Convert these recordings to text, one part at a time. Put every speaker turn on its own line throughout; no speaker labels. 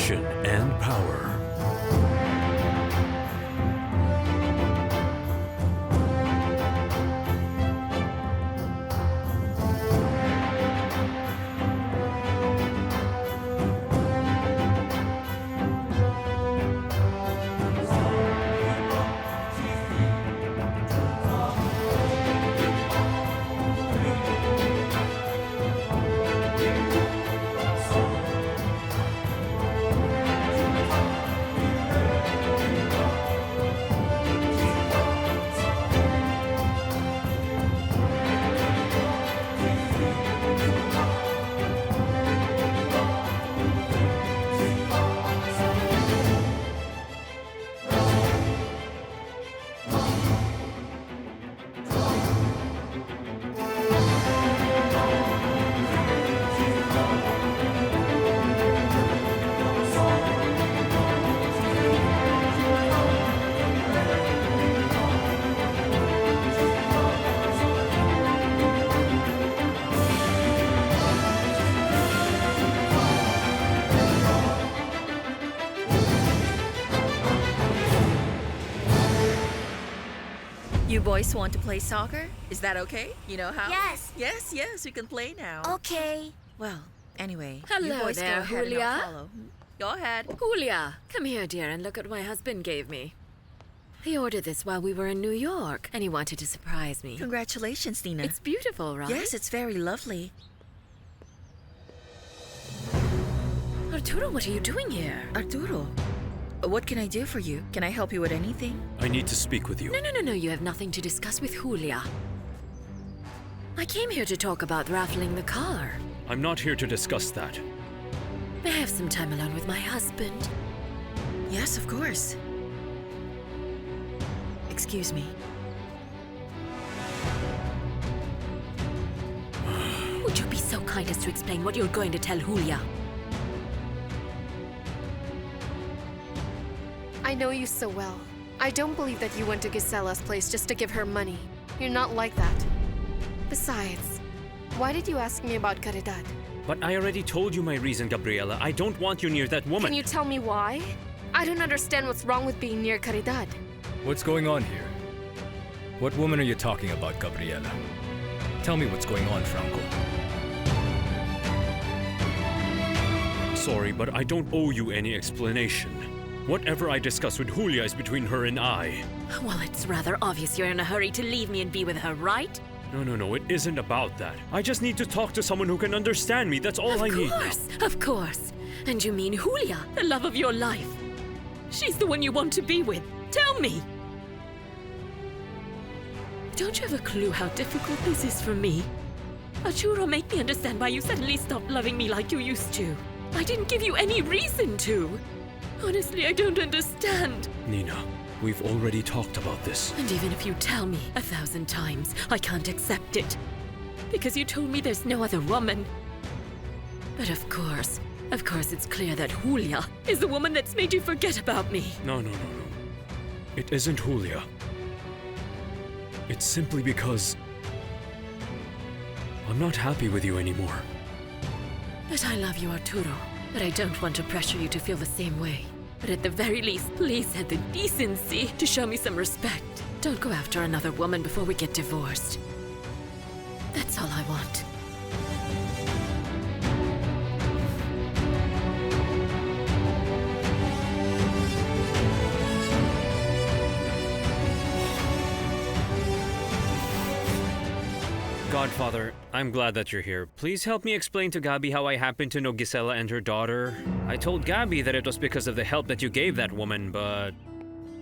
passion and power.
You boys want to play soccer? Is that okay? You know how?
Yes.
Yes, we can play now.
Okay.
Well, anyway.
Hello
you boys
there,
go ahead and
Julia.
I'll follow. Go ahead.
Julia, come here, dear, and look at what my husband gave me. He ordered this while we were in New York, and he wanted to surprise me.
Congratulations, Nina.
It's beautiful, right?
Yes, it's very lovely.
Arturo, what are you doing here?
Arturo, what can I do for you? Can I help you with anything?
I need to speak with you.
No, you have nothing to discuss with Julia. I came here to talk about raffling the car.
I'm not here to discuss that.
May I have some time alone with my husband?
Yes, of course. Excuse me.
Would you be so kind as to explain what you're going to tell Julia?
I know you so well. I don't believe that you went to Gisela's place just to give her money. You're not like that. Besides, why did you ask me about Caridad?
But I already told you my reason, Gabriela. I don't want you near that woman.
Can you tell me why? I don't understand what's wrong with being near Caridad.
What's going on here? What woman are you talking about, Gabriela? Tell me what's going on, Franco.
Sorry, but I don't owe you any explanation. Whatever I discuss with Julia is between her and I.
Well, it's rather obvious you're in a hurry to leave me and be with her, right?
No, it isn't about that. I just need to talk to someone who can understand me. That's all I need now.
Of course. And you mean Julia, the love of your life? She's the one you want to be with. Tell me! Don't you have a clue how difficult this is for me? Arturo, make me understand why you suddenly stopped loving me like you used to. I didn't give you any reason to. Honestly, I don't understand.
Nina, we've already talked about this.
And even if you tell me 1,000 times, I can't accept it. Because you told me there's no other woman. But of course it's clear that Julia is the woman that's made you forget about me.
No. It isn't Julia. It's simply because I'm not happy with you anymore.
But I love you, Arturo. But I don't want to pressure you to feel the same way. But at the very least, please have the decency to show me some respect. Don't go after another woman before we get divorced. That's all I want.
Godfather, I'm glad that you're here. Please help me explain to Gabi how I happened to know Gisela and her daughter. I told Gabi that it was because of the help that you gave that woman, but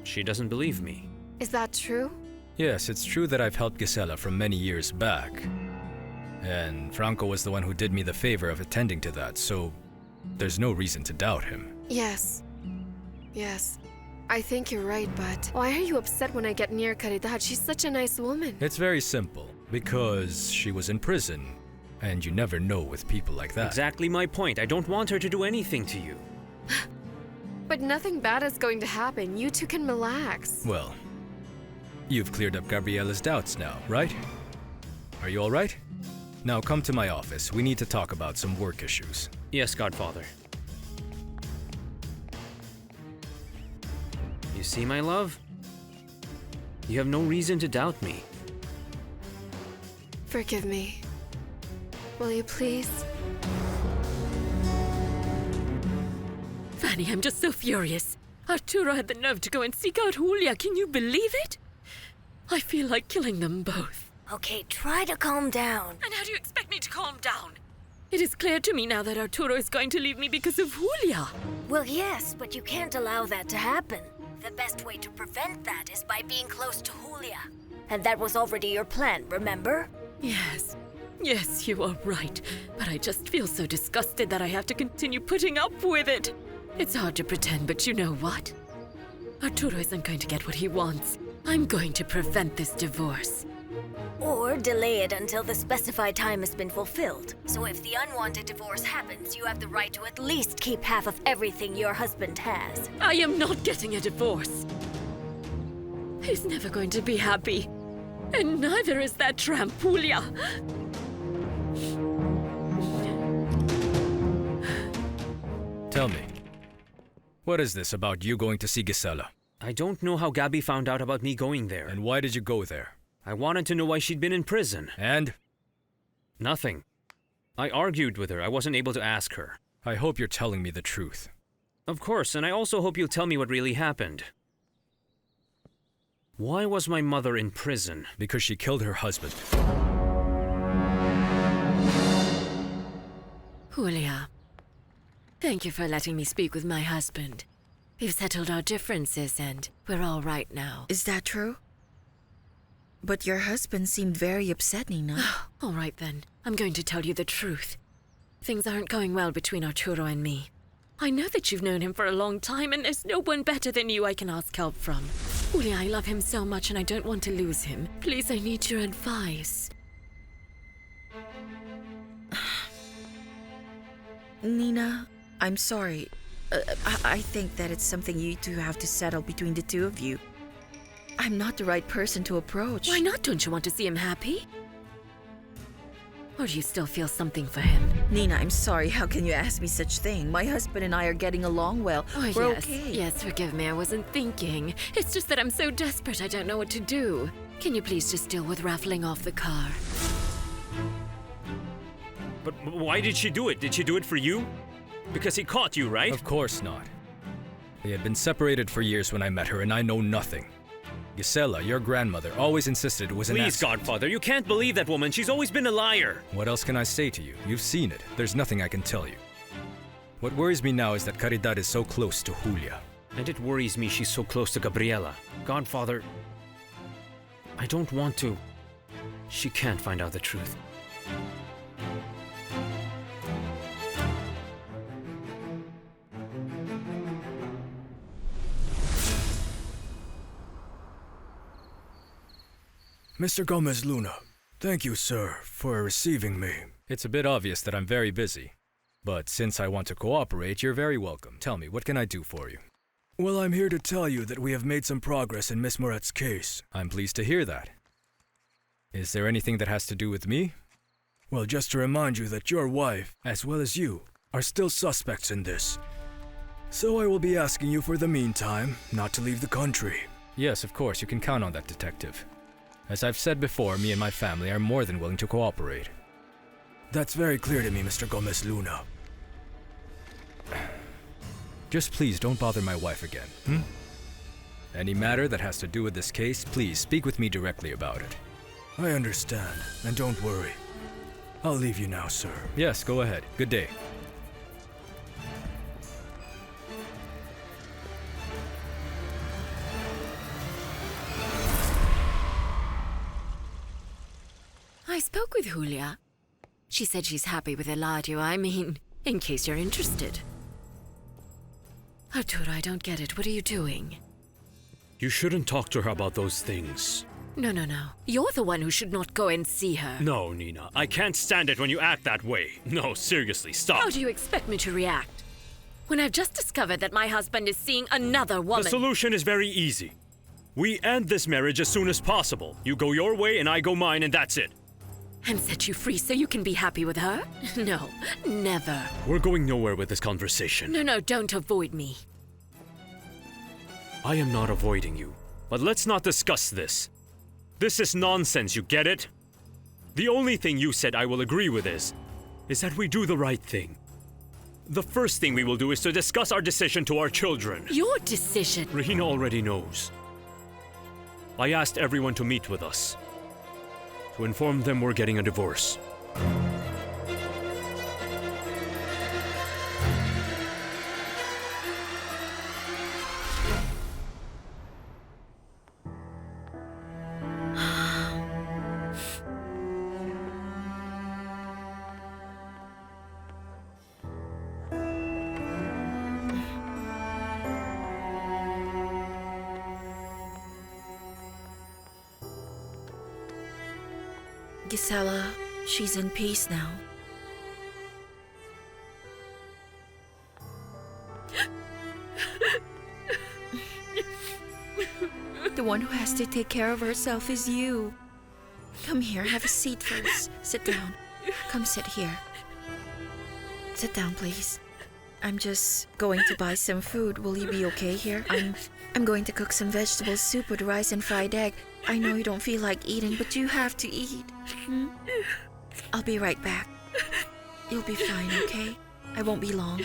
she doesn't believe me.
Is that true?
Yes, it's true that I've helped Gisela from many years back. And Franco was the one who did me the favor of attending to that, so there's no reason to doubt him.
Yes. I think you're right, but why are you upset when I get near Caridad? She's such a nice woman.
It's very simple. Because she was in prison, and you never know with people like that.
Exactly my point. I don't want her to do anything to you.
But nothing bad is going to happen. You two can relax.
Well, you've cleared up Gabriela's doubts now, right? Are you all right? Now come to my office. We need to talk about some work issues.
Yes, Godfather. You see, my love? You have no reason to doubt me.
Forgive me. Will you please?
Fanny, I'm just so furious. Arturo had the nerve to go and seek out Julia. Can you believe it? I feel like killing them both.
Okay, try to calm down.
And how do you expect me to calm down? It is clear to me now that Arturo is going to leave me because of Julia.
Well, yes, but you can't allow that to happen. The best way to prevent that is by being close to Julia. And that was already your plan, remember?
Yes. Yes, you are right. But I just feel so disgusted that I have to continue putting up with it. It's hard to pretend, but you know what? Arturo isn't going to get what he wants. I'm going to prevent this divorce.
Or delay it until the specified time has been fulfilled. So if the unwanted divorce happens, you have the right to at least keep half of everything your husband has.
I am not getting a divorce. He's never going to be happy. And neither is that tramp, Julia.
Tell me, what is this about you going to see Gisela?
I don't know how Gabby found out about me going there.
And why did you go there?
I wanted to know why she'd been in prison.
And?
Nothing. I argued with her. I wasn't able to ask her.
I hope you're telling me the truth.
Of course, and I also hope you'll tell me what really happened. Why was my mother in prison?
Because she killed her husband.
Julia, thank you for letting me speak with my husband. We've settled our differences and we're all right now.
Is that true? But your husband seemed very upset, Nina.
All right then, I'm going to tell you the truth. Things aren't going well between Arturo and me. I know that you've known him for a long time and there's no one better than you I can ask help from. Julia, I love him so much and I don't want to lose him. Please, I need your advice.
Nina, I'm sorry. I think that it's something you two have to settle between the two of you. I'm not the right person to approach.
Why not? Don't you want to see him happy? Or do you still feel something for him?
Nina, I'm sorry. How can you ask me such thing? My husband and I are getting along well.
Oh,
We're
yes.
okay.
Yes, forgive me. I wasn't thinking. It's just that I'm so desperate I don't know what to do. Can you please just deal with raffling off the car?
But why did she do it? Did she do it for you? Because he caught you, right?
Of course not. They had been separated for years when I met her, and I know nothing. Gisela, your grandmother, always insisted it was an
Please,
accident.
Godfather, you can't believe that woman. She's always been a liar.
What else can I say to you? You've seen it. There's nothing I can tell you. What worries me now is that Caridad is so close to Julia.
And it worries me she's so close to Gabriela. Godfather, I don't want to. She can't find out the truth.
Mr. Gomez Luna, thank you, sir, for receiving me.
It's a bit obvious that I'm very busy. But since I want to cooperate, you're very welcome. Tell me, what can I do for you?
Well, I'm here to tell you that we have made some progress in Miss Moret's case.
I'm pleased to hear that. Is there anything that has to do with me?
Well, just to remind you that your wife, as well as you, are still suspects in this. So I will be asking you for the meantime not to leave the country.
Yes, of course, you can count on that, detective. As I've said before, me and my family are more than willing to cooperate.
That's very clear to me, Mr. Gomez Luna.
Just please don't bother my wife again, Any matter that has to do with this case, please speak with me directly about it.
I understand, and don't worry. I'll leave you now, sir.
Yes, go ahead. Good day.
I spoke with Julia. She said she's happy with Eladio. I mean, in case you're interested. Arturo, I don't get it. What are you doing?
You shouldn't talk to her about those things.
No. You're the one who should not go and see her.
No, Nina. I can't stand it when you act that way. No, seriously, stop.
How do you expect me to react? When I've just discovered that my husband is seeing another woman.
The solution is very easy. We end this marriage as soon as possible. You go your way and I go mine, and that's it.
And set you free so you can be happy with her? No, never.
We're going nowhere with this conversation.
No, don't avoid me.
I am not avoiding you, but let's not discuss this. This is nonsense, you get it? The only thing you said I will agree with is that we do the right thing. The first thing we will do is to discuss our decision to our children.
Your decision?
Renaud already knows. I asked everyone to meet with us, to inform them we're getting a divorce.
Gisela, she's in peace now. The one who has to take care of herself is you. Come here, have a seat first. Sit down. Come sit here. Sit down, please. I'm just going to buy some food. Will you be okay here? I'm going to cook some vegetable soup with rice and fried egg. I know you don't feel like eating, but you have to eat. I'll be right back. You'll be fine, okay? I won't be long.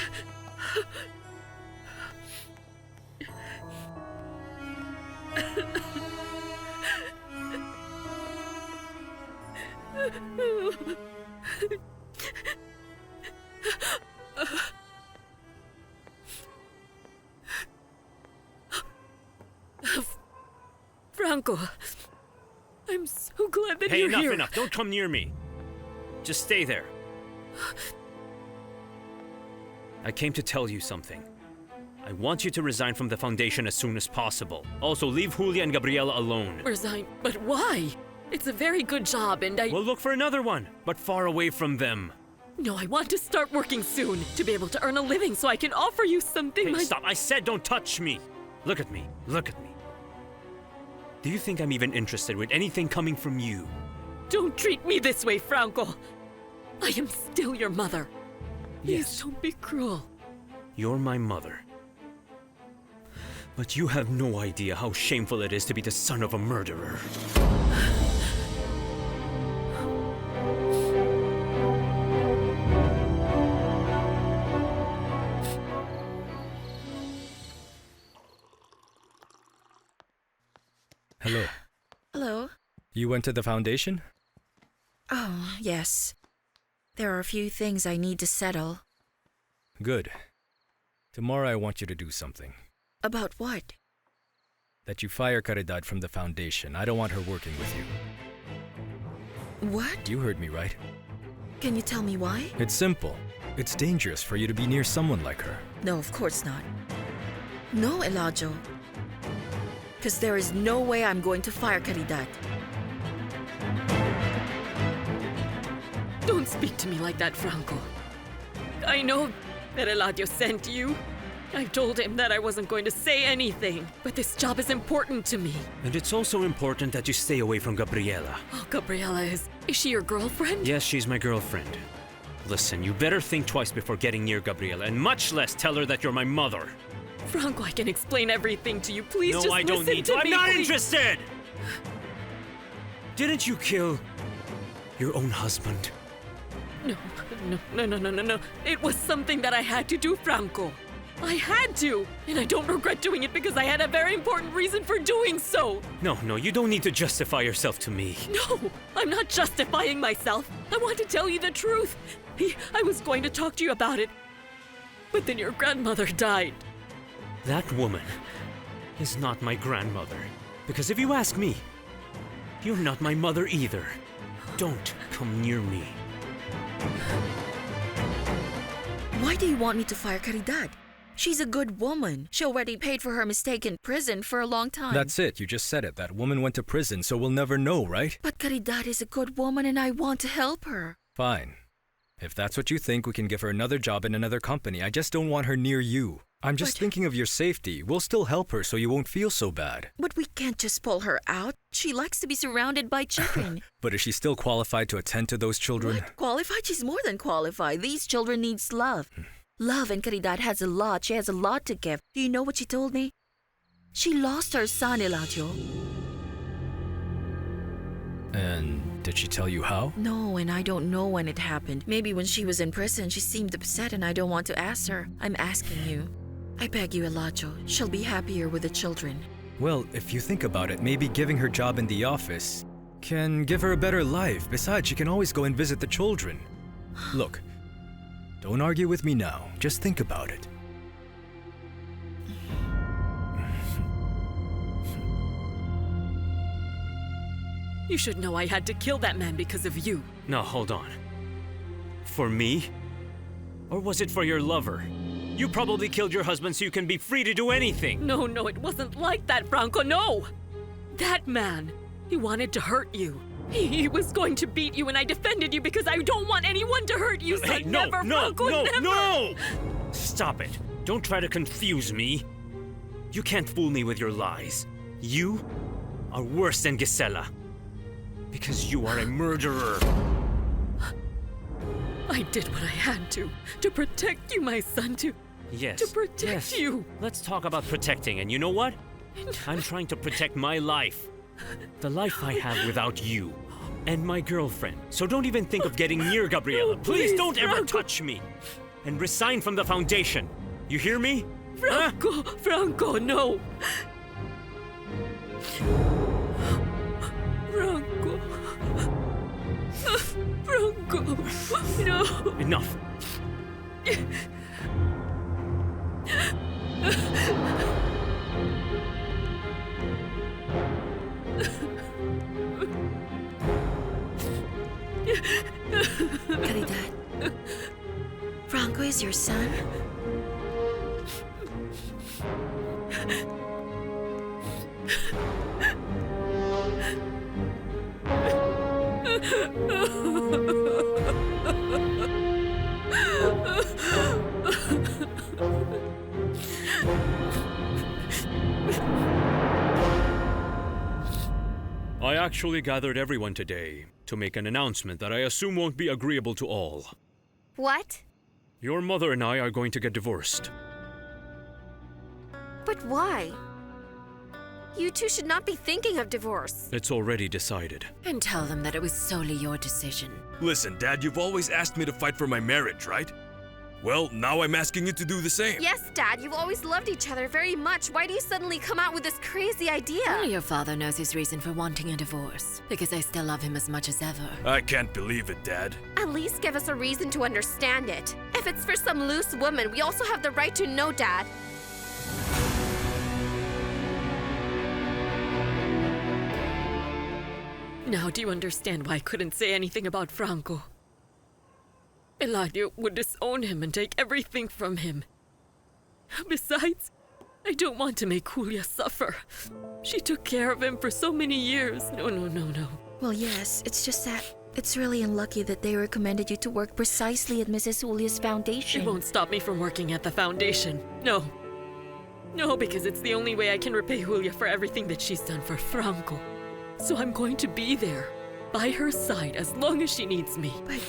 Franco, I'm so glad that
Hey,
you're here.
enough. Don't come near me. Just stay there. I came to tell you something. I want you to resign from the foundation as soon as possible. Also, leave Julia and Gabriela alone.
Resign? But why? It's a very good job and
We'll look for another one, but far away from them.
No, I want to start working soon, to be able to earn a living so I can offer you something.
Hey, stop. I said don't touch me. Look at me. Look at me. Do you think I'm even interested with anything coming from you?
Don't treat me this way, Franco. I am still your mother. Please
Yes.
don't be cruel.
You're my mother. But you have no idea how shameful it is to be the son of a murderer.
Hello.
Hello?
You went to the foundation?
Oh, yes. There are a few things I need to settle.
Good. Tomorrow I want you to do something.
About what?
That you fire Caridad from the foundation. I don't want her working with you.
What?
You heard me right.
Can you tell me why?
It's simple. It's dangerous for you to be near someone like her.
No, of course not. No, Elijah. Because there is no way I'm going to fire Caridad.
Don't speak to me like that, Franco. I know that Eladio sent you. I told him that I wasn't going to say anything, but this job is important to me.
And it's also important that you stay away from Gabriela.
Oh, Gabriela is she your girlfriend?
Yes, she's my girlfriend. Listen, you better think twice before getting near Gabriela, and much less tell her that you're my mother.
Franco, I can explain everything to you. Please
No,
just
I don't
listen
need
to
to. I'm
me,
not
please.
interested! Didn't you kill your own husband?
No. It was something that I had to do, Franco. I had to, and I don't regret doing it because I had a very important reason for doing so.
No, you don't need to justify yourself to me.
No, I'm not justifying myself. I want to tell you the truth. I was going to talk to you about it, but then your grandmother died.
That woman is not my grandmother. Because if you ask me, you're not my mother either. Don't come near me.
Why do you want me to fire Caridad? She's a good woman. She already paid for her mistake in prison for a long time.
That's it. You just said it. That woman went to prison, so we'll never know, right?
But Caridad is a good woman and I want to help her.
Fine. If that's what you think, we can give her another job in another company. I just don't want her near you. I'm just thinking of your safety. We'll still help her so you won't feel so bad.
But we can't just pull her out. She likes to be surrounded by children.
But is she still qualified to attend to those children?
What? Qualified? She's more than qualified. These children need love. Love, and Caridad has a lot. She has a lot to give. Do you know what she told me? She lost her son, Eladio.
And did she tell you how?
No, and I don't know when it happened. Maybe when she was in prison, she seemed upset and I don't want to ask her. I'm asking you. I beg you, Eladio. She'll be happier with the children.
Well, if you think about it, maybe giving her job in the office can give her a better life. Besides, she can always go and visit the children. Look, don't argue with me now. Just think about it.
You should know I had to kill that man because of you.
Now, hold on. For me? Or was it for your lover? You probably killed your husband so you can be free to do anything.
No, it wasn't like that, Franco, no! That man, he wanted to hurt you. He was going to beat you and I defended you because I don't want anyone to hurt you, so
Hey, no,
never,
no,
Franco,
no,
never!
no! Stop it. Don't try to confuse me. You can't fool me with your lies. You are worse than Gisela. Because you are a murderer.
I did what I had to protect you, my son, to protect you.
Let's talk about protecting, and you know what? I'm trying to protect my life. The life I have without you. And my girlfriend. So don't even think of getting near Gabriela. Please don't ever touch me. And resign from the foundation. You hear me?
Franco, Franco, no. Franco. Franco, no.
Enough.
Caridad. Franco is your son?
I actually gathered everyone today to make an announcement that I assume won't be agreeable to all.
What?
Your mother and I are going to get divorced.
But why? You two should not be thinking of divorce.
It's already decided.
And tell them that it was solely your decision.
Listen, Dad, you've always asked me to fight for my marriage, right? Well, now I'm asking you to do the same.
Yes, Dad, you've always loved each other very much. Why do you suddenly come out with this crazy idea?
Only your father knows his reason for wanting a divorce. Because I still love him as much as ever.
I can't believe it, Dad.
At least give us a reason to understand it. If it's for some loose woman, we also have the right to know, Dad.
Now do you understand why I couldn't say anything about Franco? Eladio would disown him and take everything from him. Besides, I don't want to make Julia suffer. She took care of him for so many years. No.
Well, yes, it's just that it's really unlucky that they recommended you to work precisely at Mrs. Julia's foundation.
It won't stop me from working at the foundation. No. No, because it's the only way I can repay Julia for everything that she's done for Franco. So I'm going to be there, by her side, as long as she needs me.
But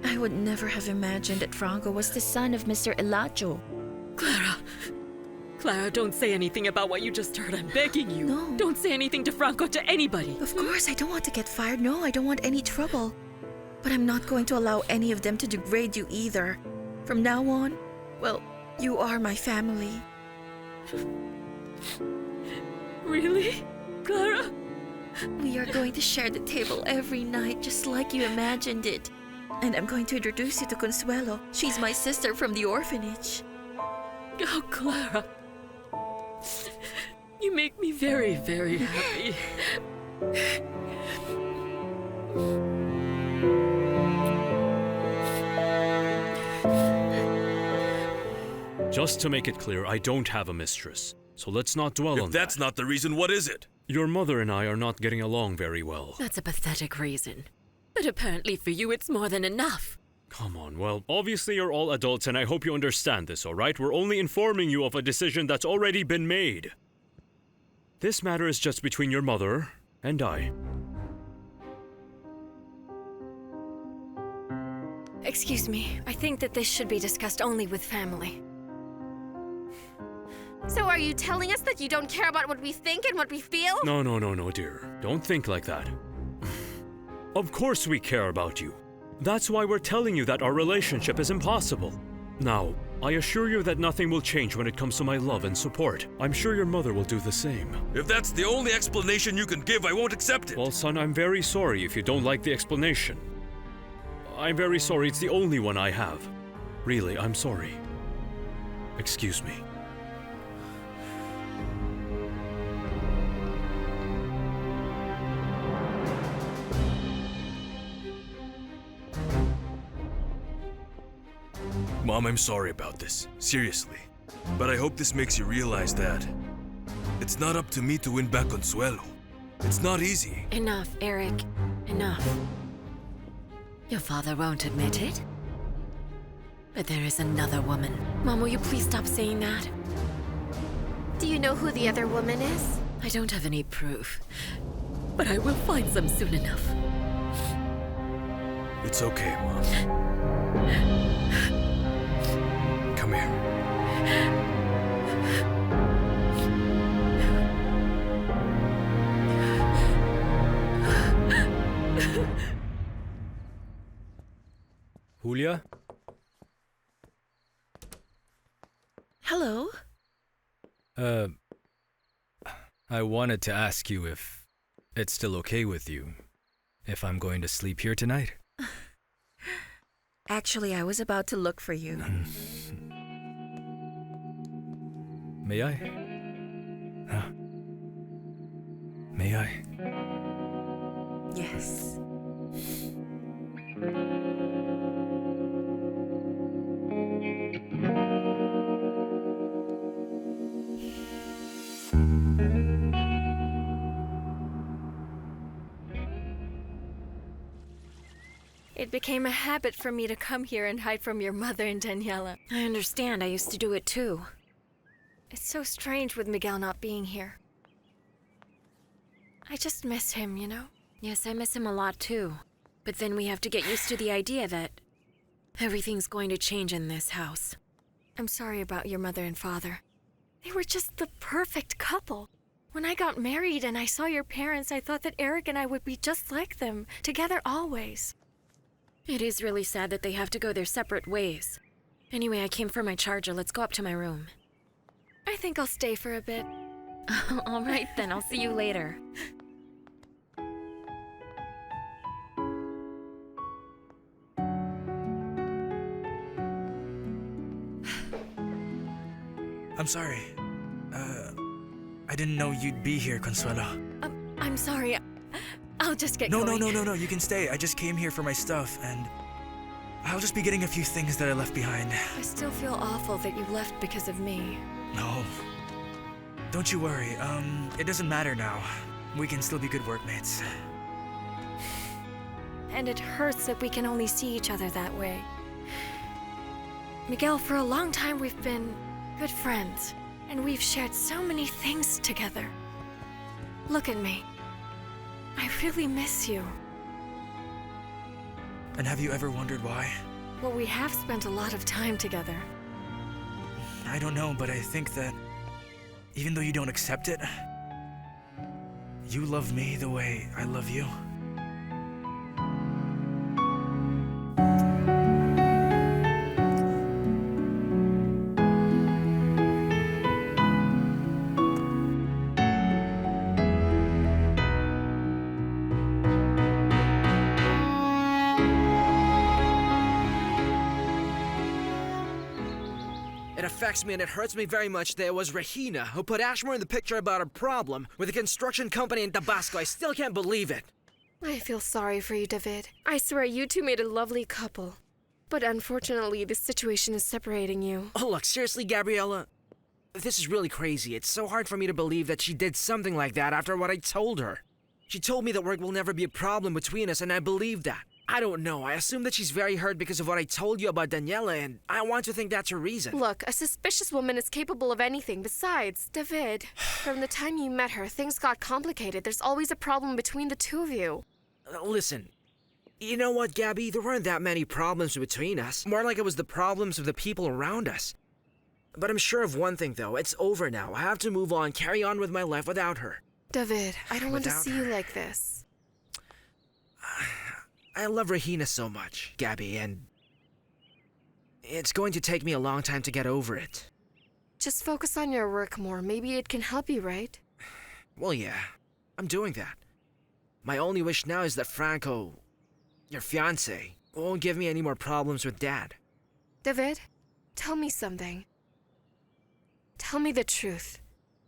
I would never have imagined that Franco was the son of Mr. Eladio.
Clara, don't say anything about what you just heard. I'm begging you.
No.
Don't say anything to Franco, to anybody.
Of course, I don't want to get fired. No, I don't want any trouble. But I'm not going to allow any of them to degrade you either. From now on, well, you are my family.
Really, Clara?
We are going to share the table every night, just like you imagined it. And I'm going to introduce you to Consuelo. She's my sister from the orphanage.
Oh, Clara. You make me very, very happy.
Just to make it clear, I don't have a mistress. So let's not dwell on
If
that.
that's not the reason, what is it?
Your mother and I are not getting along very well.
That's a pathetic reason. But apparently for you it's more than enough.
Come on, well, obviously you're all adults and I hope you understand this, alright? We're only informing you of a decision that's already been made. This matter is just between your mother and I.
Excuse me, I think that this should be discussed only with family.
So are you telling us that you don't care about what we think and what we feel?
No, dear. Don't think like that. Of course we care about you. That's why we're telling you that our relationship is impossible. Now, I assure you that nothing will change when it comes to my love and support. I'm sure your mother will do the same.
If that's the only explanation you can give, I won't accept it.
Well, son, I'm very sorry if you don't like the explanation. I'm very sorry, it's the only one I have. Really, I'm sorry. Excuse me.
Mom, I'm sorry about this. Seriously. But I hope this makes you realize that it's not up to me to win back Consuelo. It's not easy.
Enough, Eric. Enough. Your father won't admit it. But there is another woman. Mom, will you please stop saying that?
Do you know who the other woman is?
I don't have any proof. But I will find some soon enough.
It's okay, Mom. Come here.
Julia?
Hello?
I wanted to ask you if it's still okay with you, if I'm going to sleep here tonight.
Actually, I was about to look for you.
May I? Huh? May I?
Yes.
It became a habit for me to come here and hide from your mother and Daniela.
I understand. I used to do it too.
It's so strange with Miguel not being here. I just miss him, you know?
Yes, I miss him a lot too. But then we have to get used to the idea that everything's going to change in this house.
I'm sorry about your mother and father. They were just the perfect couple. When I got married and I saw your parents, I thought that Eric and I would be just like them, together always.
It is really sad that they have to go their separate ways. Anyway, I came for my charger. Let's go up to my room.
I think I'll stay for a bit.
All right, then. I'll see you later.
I'm sorry. I didn't know you'd be here, Consuelo.
I'm sorry. I'll just get
No,
going.
no, you can stay. I just came here for my stuff, and I'll just be getting a few things that I left behind.
I still feel awful that you left because of me.
No. Don't you worry. It doesn't matter now. We can still be good workmates.
And it hurts that we can only see each other that way. Miguel, for a long time we've been good friends, and we've shared so many things together. Look at me. I really miss you.
And have you ever wondered why?
Well, we have spent a lot of time together.
I don't know, but I think that even though you don't accept it, you love me the way I love you.
It affects me and it hurts me very much that it was Regina who put Ashmore in the picture about a problem with a construction company in Tabasco. I still can't believe it.
I feel sorry for you, David. I swear you two made a lovely couple. But unfortunately, this situation is separating you.
Oh, look, seriously, Gabriella? This is really crazy. It's so hard for me to believe that she did something like that after what I told her. She told me that work will never be a problem between us, and I believe that. I don't know. I assume that she's very hurt because of what I told you about Daniela, and I want to think that's her reason.
Look, a suspicious woman is capable of anything. Besides, David, from the time you met her, things got complicated. There's always a problem between the two of you.
Listen, you know what, Gabby? There weren't that many problems between us. More like it was the problems of the people around us. But I'm sure of one thing, though. It's over now. I have to move on, carry on with my life without her.
David, I don't want to
Without
see you
her.
like this.
I love Regina so much, Gabby, and it's going to take me a long time to get over it.
Just focus on your work more. Maybe it can help you, right?
Well, yeah, I'm doing that. My only wish now is that Franco, your fiancé, won't give me any more problems with Dad.
David, tell me something. Tell me the truth.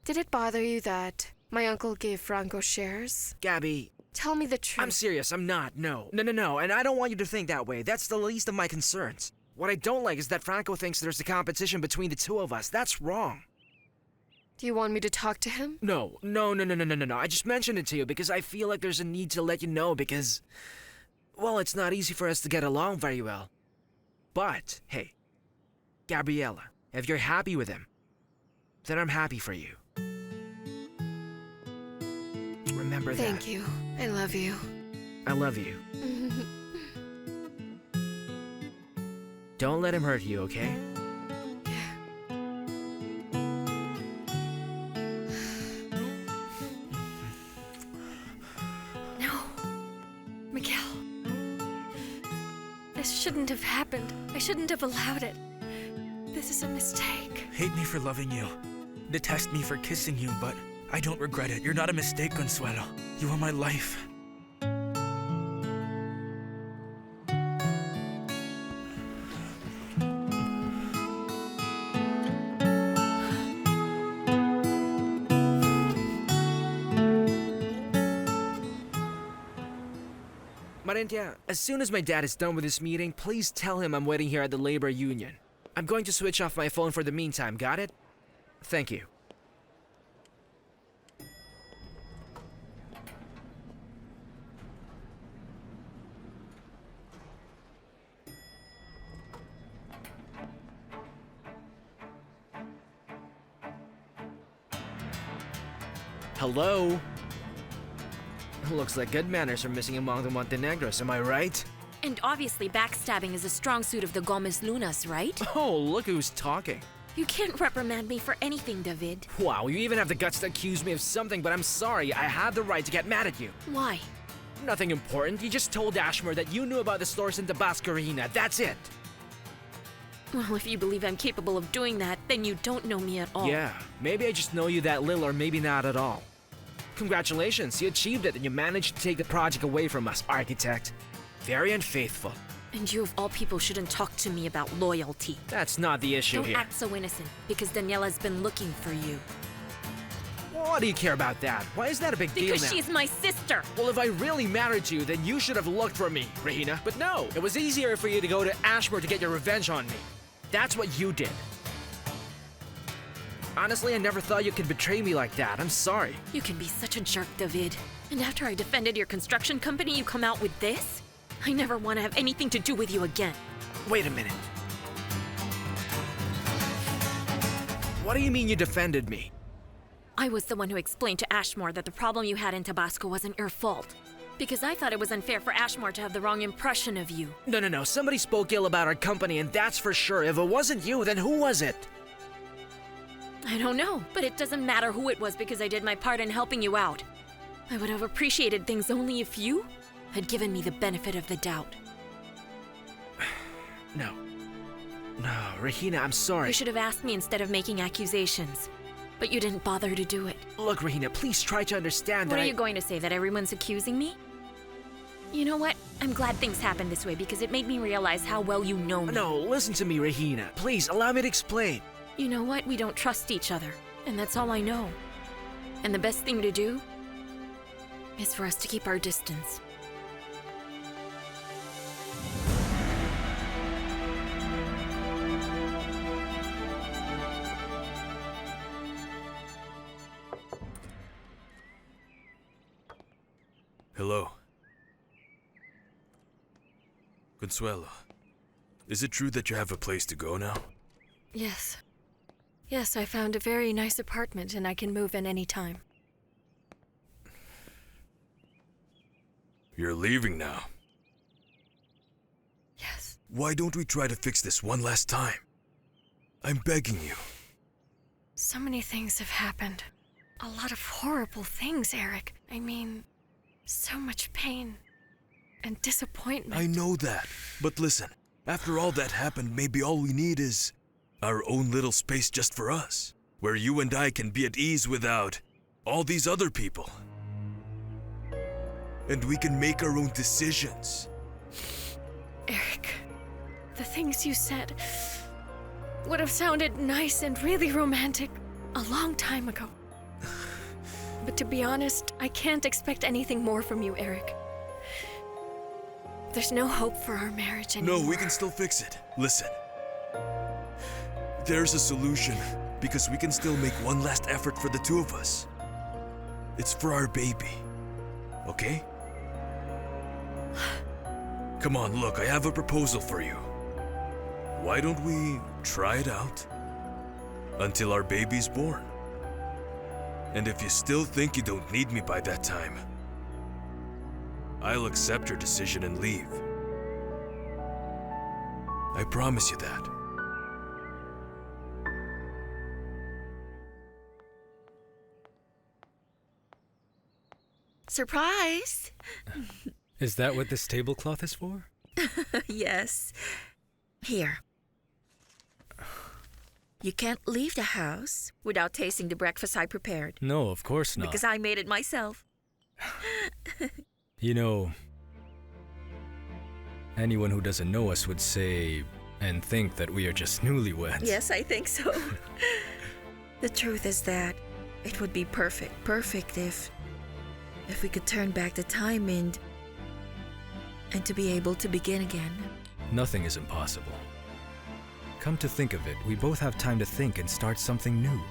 Did it bother you that my uncle gave Franco shares?
Gabby,
Tell me the truth.
I'm serious, I'm not, no. No, and I don't want you to think that way. That's the least of my concerns. What I don't like is that Franco thinks there's a competition between the two of us. That's wrong.
Do you want me to talk to him?
No. I just mentioned it to you because I feel like there's a need to let you know because, well, it's not easy for us to get along very well. But, hey, Gabriella, if you're happy with him, then I'm happy for you. Remember that.
Thank you. I love you.
I love you. Don't let him hurt you, okay?
No. Miguel. This shouldn't have happened. I shouldn't have allowed it. This is a mistake.
Hate me for loving you. Detest me for kissing you, but I don't regret it. You're not a mistake, Consuelo. You are my life.
Marentia, as soon as my dad is done with this meeting, please tell him I'm waiting here at the labor union. I'm going to switch off my phone for the meantime, got it? Thank you. Hello? Looks like good manners are missing among the Montenegros, am I right?
And obviously backstabbing is a strong suit of the Gomez Lunas, right?
Oh, look who's talking.
You can't reprimand me for anything, David.
Wow, you even have the guts to accuse me of something, but I'm sorry, I had the right to get mad at you.
Why?
Nothing important, you just told Ashmore that you knew about the stores in Tabasco, that's it.
Well, if you believe I'm capable of doing that, then you don't know me at all.
Yeah, maybe I just know you that little or maybe not at all. Congratulations, you achieved it and you managed to take the project away from us, architect. Very unfaithful.
And you of all people shouldn't talk to me about loyalty.
That's not the issue
Don't
here.
act so innocent, because Daniela's been looking for you.
Why do you care about that? Why is that a big deal now?
Because she's my sister!
Well, if I really mattered to you, then you should have looked for me, Regina. But no, it was easier for you to go to Ashmore to get your revenge on me. That's what you did. Honestly, I never thought you could betray me like that. I'm sorry.
You can be such a jerk, David. And after I defended your construction company, you come out with this? I never want to have anything to do with you again.
Wait a minute. What do you mean you defended me?
I was the one who explained to Ashmore that the problem you had in Tabasco wasn't your fault. Because I thought it was unfair for Ashmore to have the wrong impression of you.
No. Somebody spoke ill about our company, and that's for sure. If it wasn't you, then who was it?
I don't know, but it doesn't matter who it was because I did my part in helping you out. I would have appreciated things only if you had given me the benefit of the doubt.
No, Regina, I'm sorry.
You should have asked me instead of making accusations. But you didn't bother to do it.
Look, Regina, please try to understand that
What are you going to say, that everyone's accusing me? You know what? I'm glad things happened this way because it made me realize how well you know me.
No, listen to me, Regina. Please, allow me to explain.
You know what? We don't trust each other. And that's all I know. And the best thing to do is for us to keep our distance.
Hello. Consuelo, is it true that you have a place to go now?
Yes. Yes, I found a very nice apartment and I can move in any time.
You're leaving now.
Yes.
Why don't we try to fix this one last time? I'm begging you.
So many things have happened. A lot of horrible things, Eric. I mean, so much pain and disappointment.
I know that. But listen, after all that happened, maybe all we need is our own little space just for us, where you and I can be at ease without all these other people. And we can make our own decisions.
Eric, the things you said would have sounded nice and really romantic a long time ago. But to be honest, I can't expect anything more from you, Eric. There's no hope for our marriage anymore.
No, we can still fix it. Listen. There's a solution, because we can still make one last effort for the two of us. It's for our baby. Okay? Come on, look, I have a proposal for you. Why don't we try it out until our baby's born? And if you still think you don't need me by that time, I'll accept your decision and leave. I promise you that.
Surprise!
Is that what this tablecloth is for?
Yes. Here. You can't leave the house without tasting the breakfast I prepared.
No, of course not.
Because I made it myself.
You know, anyone who doesn't know us would say and think that we are just newlyweds.
Yes, I think so. The truth is that it would be perfect if we could turn back the time and to be able to begin again.
Nothing is impossible. Come to think of it, we both have time to think and start something new.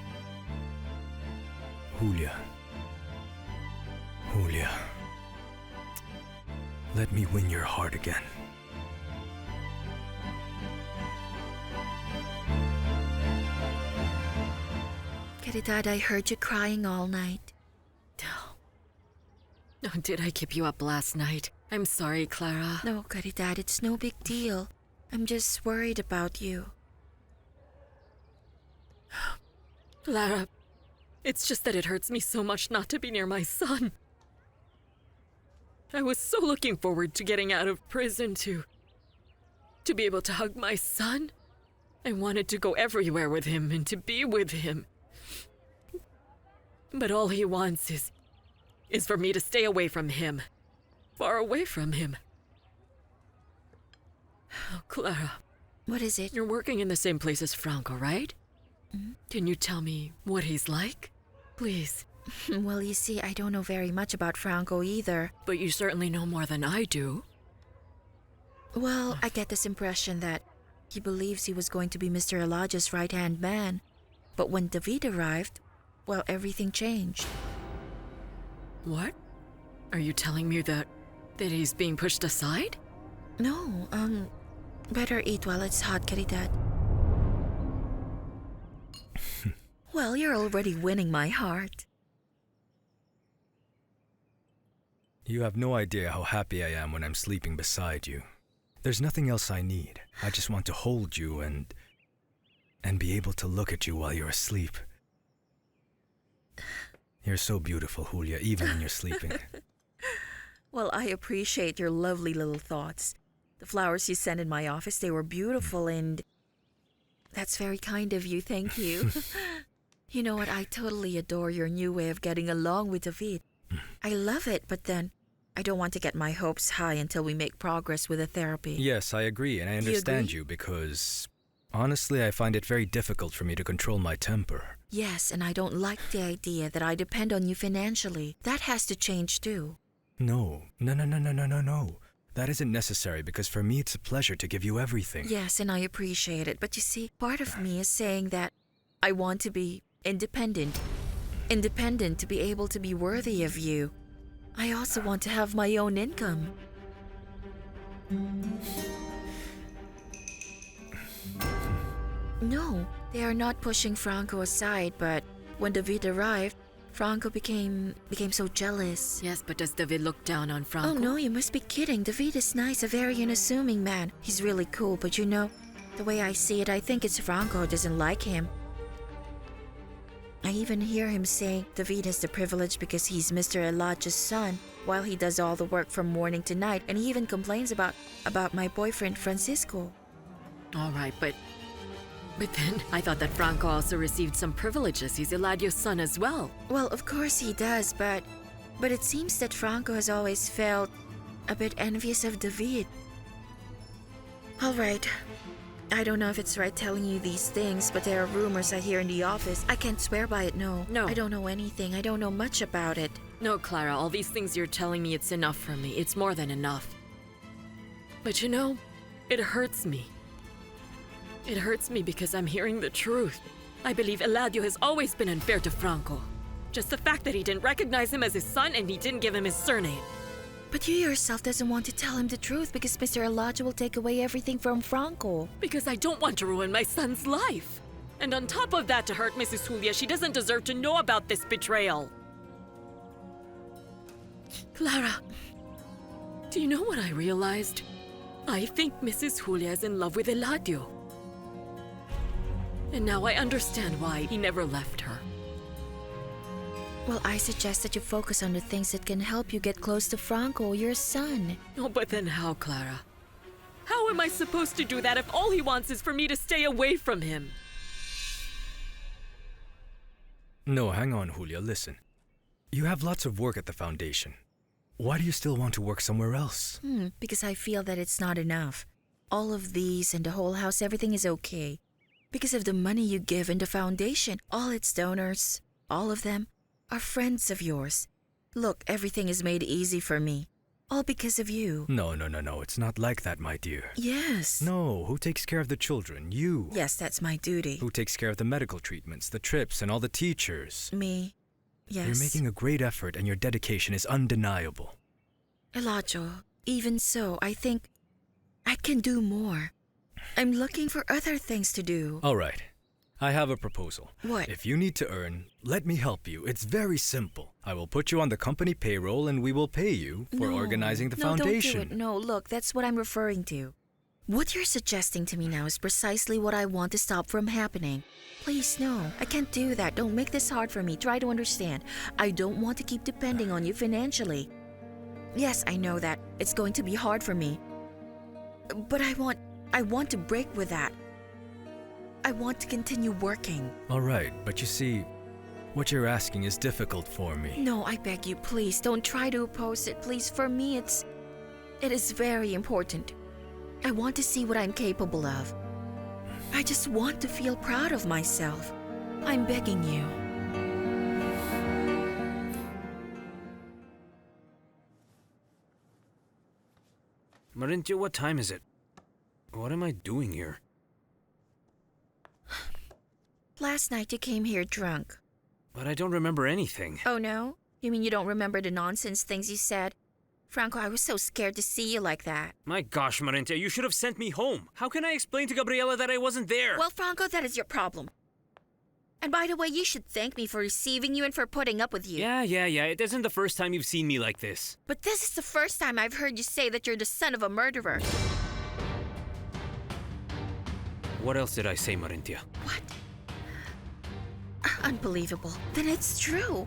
Julia. Let me win your heart again.
Caridad, I heard you crying all night.
Oh, did I keep you up last night? I'm sorry, Clara.
No, Caridad, it's no big deal. I'm just worried about you.
Clara, it's just that it hurts me so much not to be near my son. I was so looking forward to getting out of prison to be able to hug my son. I wanted to go everywhere with him and to be with him. But all he wants is for me to stay away from him. Far away from him. Oh, Clara.
What is it?
You're working in the same place as Franco, right?
Mm-hmm.
Can you tell me what he's like? Please.
Well, you see, I don't know very much about Franco either.
But you certainly know more than I do.
Well, I get this impression that he believes he was going to be Mr. Elijah's right-hand man. But when David arrived, well, everything changed.
What? Are you telling me that he's being pushed aside?
No, better eat while it's hot, Caridad. Well, you're already winning my heart.
You have no idea how happy I am when I'm sleeping beside you. There's nothing else I need. I just want to hold you and be able to look at you while you're asleep. You're so beautiful, Julia, even when you're sleeping.
Well, I appreciate your lovely little thoughts. The flowers you sent in my office, they were beautiful and that's very kind of you, thank you. You know what, I totally adore your new way of getting along with David. I love it, but then I don't want to get my hopes high until we make progress with the therapy.
Yes, I agree, and I understand you because honestly, I find it very difficult for me to control my temper.
Yes, and I don't like the idea that I depend on you financially. That has to change too.
No. That isn't necessary because for me it's a pleasure to give you everything.
Yes, and I appreciate it. But you see, part of me is saying that I want to be independent. Independent to be able to be worthy of you. I also want to have my own income. No, they are not pushing Franco aside, but when David arrived, Franco became so jealous.
Yes, but does David look down on Franco?
Oh no, you must be kidding. David is nice, a very unassuming man. He's really cool, but you know, the way I see it, I think it's Franco doesn't like him. I even hear him say David has the privilege because he's Mr. Elijah's son, while he does all the work from morning to night, and he even complains about my boyfriend Francisco.
All right, but then I thought that Franco also received some privileges. He's Eladio's son as well.
Well, of course he does, but it seems that Franco has always felt a bit envious of David. All right. I don't know if it's right telling you these things, but there are rumors I hear in the office. I can't swear by it, no.
No.
I don't know anything. I don't know much about it.
No, Clara, all these things you're telling me, it's enough for me. It's more than enough. But you know, it hurts me. It hurts me because I'm hearing the truth. I believe Eladio has always been unfair to Franco. Just the fact that he didn't recognize him as his son and he didn't give him his surname.
But you yourself doesn't want to tell him the truth because Mr. Elijah will take away everything from Franco.
Because I don't want to ruin my son's life. And on top of that, to hurt Mrs. Julia, she doesn't deserve to know about this betrayal. Clara, do you know what I realized? I think Mrs. Julia is in love with Eladio. And now I understand why he never left her.
Well, I suggest that you focus on the things that can help you get close to Franco, your son.
Oh, but then how, Clara? How am I supposed to do that if all he wants is for me to stay away from him?
No, hang on, Julia, listen. You have lots of work at the foundation. Why do you still want to work somewhere else?
Because I feel that it's not enough. All of these and the whole house, everything is okay. Because of the money you give in the foundation, all its donors, all of them, are friends of yours. Look, everything is made easy for me. All because of you.
No, it's not like that, my dear.
Yes.
No, who takes care of the children? You.
Yes, that's my duty.
Who takes care of the medical treatments, the trips, and all the teachers?
Me. Yes.
You're making a great effort and your dedication is undeniable.
Elijah, even so, I think I can do more. I'm looking for other things to do.
All right. I have a proposal.
What?
If you need to earn, let me help you. It's very simple. I will put you on the company payroll and we will pay you for organizing the foundation.
Don't do it. No, look, that's what I'm referring to. What you're suggesting to me now is precisely what I want to stop from happening. Please, no. I can't do that. Don't make this hard for me. Try to understand. I don't want to keep depending on you financially. Yes, I know that. It's going to be hard for me. But I want to break with that. I want to continue working.
All right, but you see, what you're asking is difficult for me.
No, I beg you, please, don't try to oppose it. Please, for me, it is very important. I want to see what I'm capable of. I just want to feel proud of myself. I'm begging you.
Marintia, what time is it? What am I doing here?
Last night you came here drunk.
But I don't remember anything.
Oh no? You mean you don't remember the nonsense things you said? Franco, I was so scared to see you like that.
My gosh, Marintia, you should have sent me home. How can I explain to Gabriela that I wasn't there?
Well, Franco, that is your problem. And by the way, you should thank me for receiving you and for putting up with you.
Yeah. It isn't the first time you've seen me like this.
But this is the first time I've heard you say that you're the son of a murderer.
What else did I say, Marintia?
What? Unbelievable. Then it's true.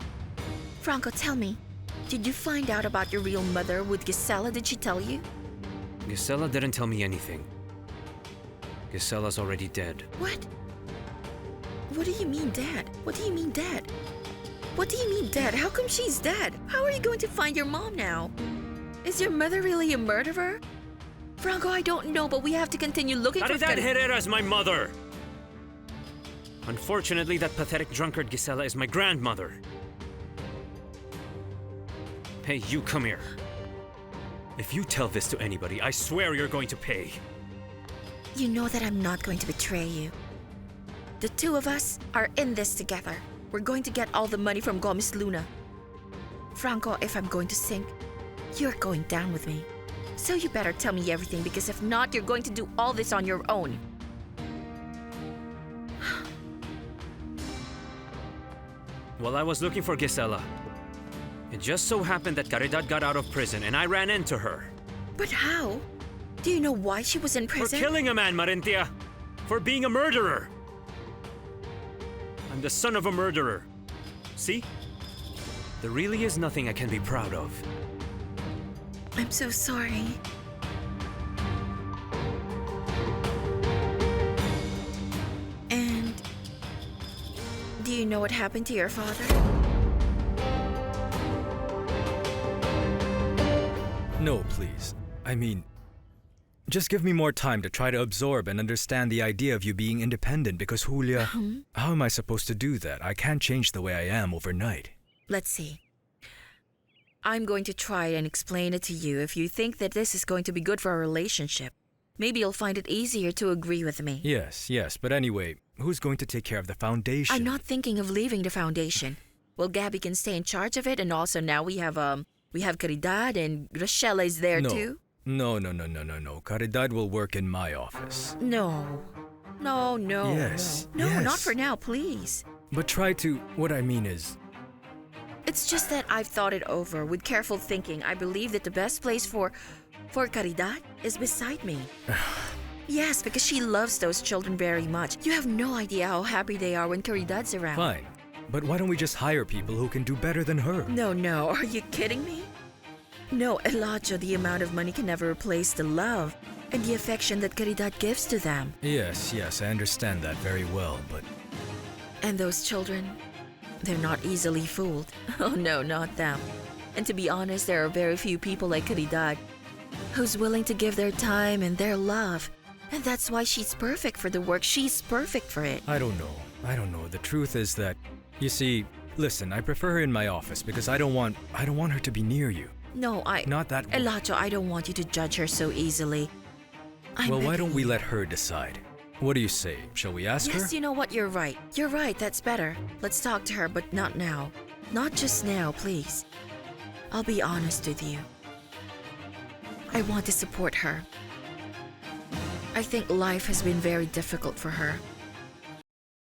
Franco, tell me, did you find out about your real mother with Gisela? Did she tell you?
Gisela didn't tell me anything. Gisela's already dead.
What? What do you mean dead? What do you mean dead? What do you mean dead? How come she's dead? How are you going to find your mom now? Is your mother really a murderer? Franco, I don't know, but we have to continue looking for...
Caridad Herrera's my mother! Unfortunately, that pathetic drunkard Gisela is my grandmother. Hey, you come here. If you tell this to anybody, I swear you're going to pay.
You know that I'm not going to betray you. The two of us are in this together. We're going to get all the money from Gomez Luna. Franco, if I'm going to sink, you're going down with me. So you better tell me everything, because if not, you're going to do all this on your own.
Well, I was looking for Gisela. It just so happened that Caridad got out of prison and I ran into her.
But how? Do you know why she was in prison?
For killing a man, Marintia! For being a murderer! I'm the son of a murderer. See? There really is nothing I can be proud of.
I'm so sorry. And do you know what happened to your father?
No, please. I mean, just give me more time to try to absorb and understand the idea of you being independent because Julia... How am I supposed to do that? I can't change the way I am overnight.
Let's see. I'm going to try and explain it to you. If you think that this is going to be good for our relationship, maybe you'll find it easier to agree with me.
Yes, but anyway, who's going to take care of the foundation?
I'm not thinking of leaving the foundation. Well, Gabby can stay in charge of it, and also now we have Caridad, and Rochelle is there too.
No. Caridad will work in my office.
No.
Yes.
No,
yes.
not for now, please.
But try to... What I mean is...
It's just that I've thought it over. With careful thinking, I believe that the best place for Caridad is beside me. Yes, because she loves those children very much. You have no idea how happy they are when Caridad's around.
Fine. But why don't we just hire people who can do better than her?
No. Are you kidding me? No, Elijah, the amount of money can never replace the love and the affection that Caridad gives to them.
Yes, I understand that very well, but...
And those children, they're not easily fooled. Oh no, not them. And to be honest, there are very few people like Caridad who's willing to give their time and their love. And that's why she's perfect for the work. She's perfect for it.
I don't know. The truth is that, you see, listen, I prefer her in my office because I don't want her to be near you.
No,
Not that...
Elijah, I don't want you to judge her so easily.
Well, why don't we let her decide? What do you say? Shall we ask her?
Yes, you know what? You're right. That's better. Let's talk to her, but not now. Not just now, please. I'll be honest with you. I want to support her. I think life has been very difficult for her.